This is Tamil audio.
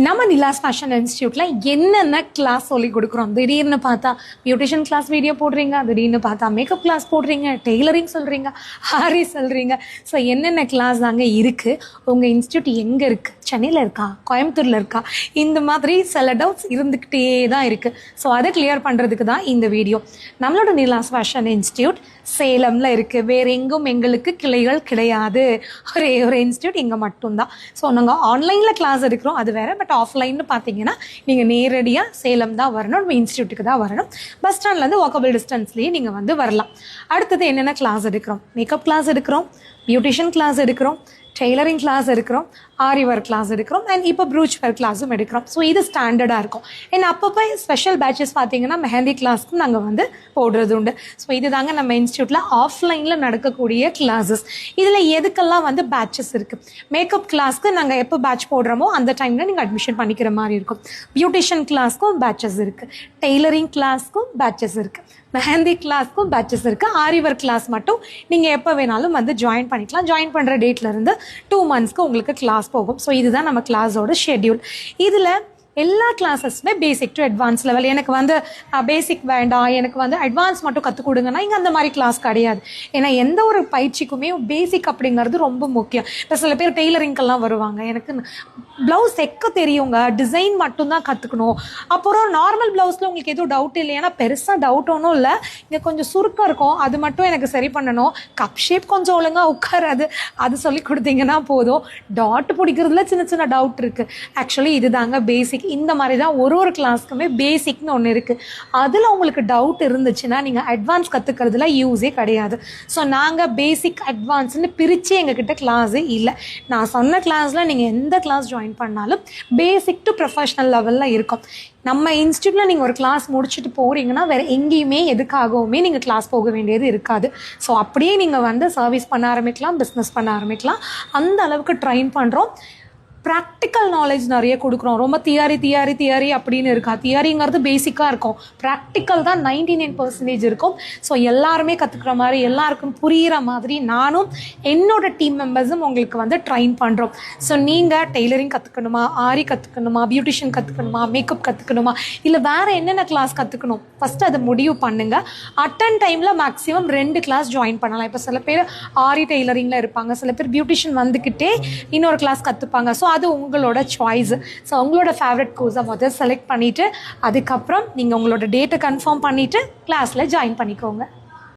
நம்ம நிலாஸ் ஃபேஷன் இன்ஸ்டியூட்டில் என்னென்ன கிளாஸ் சொல்லி கொடுக்குறோம். திடீர்னு பார்த்தா பியூட்டிஷியன் கிளாஸ் வீடியோ போடுறீங்க, திடீர்னு பார்த்தா மேக்கப் கிளாஸ் போடுறீங்க, டெய்லரிங் சொல்கிறீங்க, ஹாரி சொல்கிறீங்க. ஸோ என்னென்ன கிளாஸ் தாங்க இருக்குது? உங்கள் இன்ஸ்டியூட் எங்கே இருக்குது? சென்னையில் இருக்கா, கோயம்புத்தூரில் இருக்கா? இந்த மாதிரி சில டவுட்ஸ் இருந்துக்கிட்டே தான் இருக்குது. ஸோ அதை கிளியர் பண்ணுறதுக்கு தான் இந்த வீடியோ. நம்மளோட நிலாஸ் ஃபேஷன் இன்ஸ்டியூட் சேலமில் இருக்குது. வேறு எங்கும் எங்களுக்கு கிளைகள் கிடையாது. ஒரே ஒரு இன்ஸ்டியூட் இங்கே மட்டும்தான். ஸோ நாங்கள் ஆன்லைனில் கிளாஸ் எடுக்கிறோம், அது வேறு. பட் ஆஃப்லைன்னு பார்த்தீங்கன்னா நீங்கள் நேரடியாக சேலம் தான் வரணும், நம்ம இன்ஸ்டியூட்டுக்கு தான் வரணும். பஸ் ஸ்டாண்ட்லேருந்து வாக்கபிள் டிஸ்டன்ஸ்லேயே நீங்கள் வந்து வரலாம். அடுத்தது என்னென்ன கிளாஸ் எடுக்கிறோம்? மேக்கப் கிளாஸ் எடுக்கிறோம், பியூட்டிஷியன் கிளாஸ் எடுக்கிறோம், டெய்லரிங் கிளாஸ் எடுக்கிறோம், ஆரி ஒர்க் கிளாஸ் எடுக்கிறோம், அண்ட் இப்போ ப்ரூச் ஒர்க் கிளாஸும் எடுக்கிறோம். ஸோ இது ஸ்டாண்டர்டாக இருக்கும். அண்ட் அப்பப்போ ஸ்பெஷல் பேட்சஸ் பார்த்தீங்கன்னா மெஹந்தி கிளாஸ்க்கும் நாங்கள் வந்து போடுறது உண்டு. ஸோ இது தாங்க நம்ம இன்ஸ்டியூட்டில் ஆஃப்லைனில் நடக்கக்கூடிய கிளாஸஸ். இதில் எதுக்கெல்லாம் வந்து பேட்சஸ் இருக்குது? மேக்கப் கிளாஸ்க்கு நாங்கள் எப்போ பேட்ச் போடுறோமோ அந்த டைமில் நீங்கள் அட்மிஷன் பண்ணிக்கிற மாதிரி இருக்கும். பியூட்டிஷியன் கிளாஸ்க்கும் பேட்சஸ் இருக்குது, டெய்லரிங் கிளாஸ்க்கும் பேட்சஸ் இருக்குது, மெஹந்தி கிளாஸ்க்கும் பேட்சஸ் இருக்குது. ஆரி ஒர்க் கிளாஸ் மட்டும் நீங்கள் எப்போ வேணாலும் வந்து ஜாயின் பண்ணிக்கலாம். ஜாயின் பண்ணுற டேட்லேருந்து 2 monthsக்கு உங்களுக்கு கிளாஸ் போகும். ஸோ இதுதான் நம்ம கிளாஸோட ஷெட்யூல். இதில் எல்லா கிளாஸஸுமே பேசிக் டு அட்வான்ஸ் லெவல். எனக்கு வந்து பேசிக் வேண்டாம், எனக்கு வந்து அட்வான்ஸ் மட்டும் கற்றுக் கொடுங்கன்னா இங்கே அந்த மாதிரி கிளாஸ் கிடையாது. ஏன்னா எந்த ஒரு பயிற்சிக்குமே பேசிக் அப்படிங்கிறது ரொம்ப முக்கியம். இப்போ சில பேர் டெய்லரிங்கெல்லாம் வருவாங்க, எனக்கு ப்ளவுஸ் தைக்க தெரியுங்க, டிசைன் மட்டும்தான் கற்றுக்கணும். அப்புறம் நார்மல் ப்ளவுஸில் உங்களுக்கு எதுவும் டவுட் இல்லை, ஏன்னா பெருசாக டவுட் ஒன்றும் இல்லை, இங்கே கொஞ்சம் சுருக்கம் இருக்கும், அது மட்டும் எனக்கு சரி பண்ணணும், கப் ஷேப் கொஞ்சம் ஒழுங்காக உட்காராது, அது சொல்லி கொடுத்தீங்கன்னா போதும். டாட் பிடிக்கிறதுல சின்ன சின்ன டவுட் இருக்குது. ஆக்சுவலி இது தாங்க பேசிக். இந்த மாதிரி தான் ஒரு கிளாஸ்க்குமே பேசிக்னு ஒன்று இருக்குது. அதில் உங்களுக்கு டவுட் இருந்துச்சுன்னா நீங்கள் அட்வான்ஸ் கற்றுக்கிறதுல யூஸே கிடையாது. ஸோ நாங்கள் பேசிக் அட்வான்ஸ்னு பிரித்து எங்ககிட்ட கிளாஸே இல்லை. நான் சொன்ன கிளாஸில் நீங்கள் எந்த கிளாஸ் ஜாயின் பண்ணாலும் பேசிக் டு ப்ரொஃபஷனல் லெவலில் இருக்கும். நம்ம இன்ஸ்டியூட்டில் நீங்கள் ஒரு கிளாஸ் முடிச்சுட்டு போகிறீங்கன்னா வேறு எங்கேயுமே எதுக்காகவுமே நீங்கள் கிளாஸ் போக வேண்டியது இருக்காது. ஸோ அப்படியே நீங்கள் வந்து சர்வீஸ் பண்ண ஆரம்பிக்கலாம், பிஸ்னஸ் பண்ண ஆரம்பிக்கலாம். அந்த அளவுக்கு ட்ரைன் பண்ணுறோம். ப்ராக்டிக்கல் நாலேஜ் நிறைய கொடுக்குறோம். ரொம்ப தியரி அப்படின்னு இருக்கா? தியரிங்கிறது பேசிக்காக இருக்கும், ப்ராக்டிக்கல் தான் 99% இருக்கும். ஸோ எல்லாருமே கற்றுக்குற மாதிரி, எல்லாருக்கும் புரிகிற மாதிரி நானும் என்னோடய டீம் மெம்பர்ஸும் உங்களுக்கு வந்து ட்ரைன் பண்ணுறோம். ஸோ நீங்கள் டெய்லரிங் கற்றுக்கணுமா, ஆரி கற்றுக்கணுமா, பியூட்டிஷியன் கற்றுக்கணுமா, மேக்கப் கற்றுக்கணுமா, இல்லை வேறு என்னென்ன கிளாஸ் கற்றுக்கணும், ஃபஸ்ட்டு அதை முடிவு பண்ணுங்கள். அட்டன் டைமில் மேக்ஸிமம் 2 கிளாஸ் ஜாயின் பண்ணலாம். இப்போ சில பேர் ஆரி டெய்லரிங்கில் இருப்பாங்க, சில பேர் பியூட்டிஷியன் வந்துக்கிட்டே இன்னொரு கிளாஸ் கற்றுப்பாங்க. ஸோ அது உங்களோட சாய்ஸு. ஸோ உங்களோட ஃபேவரட் கோர்ஸை முதல்ல செலக்ட் பண்ணிவிட்டு அதுக்கப்புறம் நீங்கள் உங்களோட டேட்டை கன்ஃபார்ம் பண்ணிவிட்டு கிளாஸில் ஜாயின் பண்ணிக்கோங்க.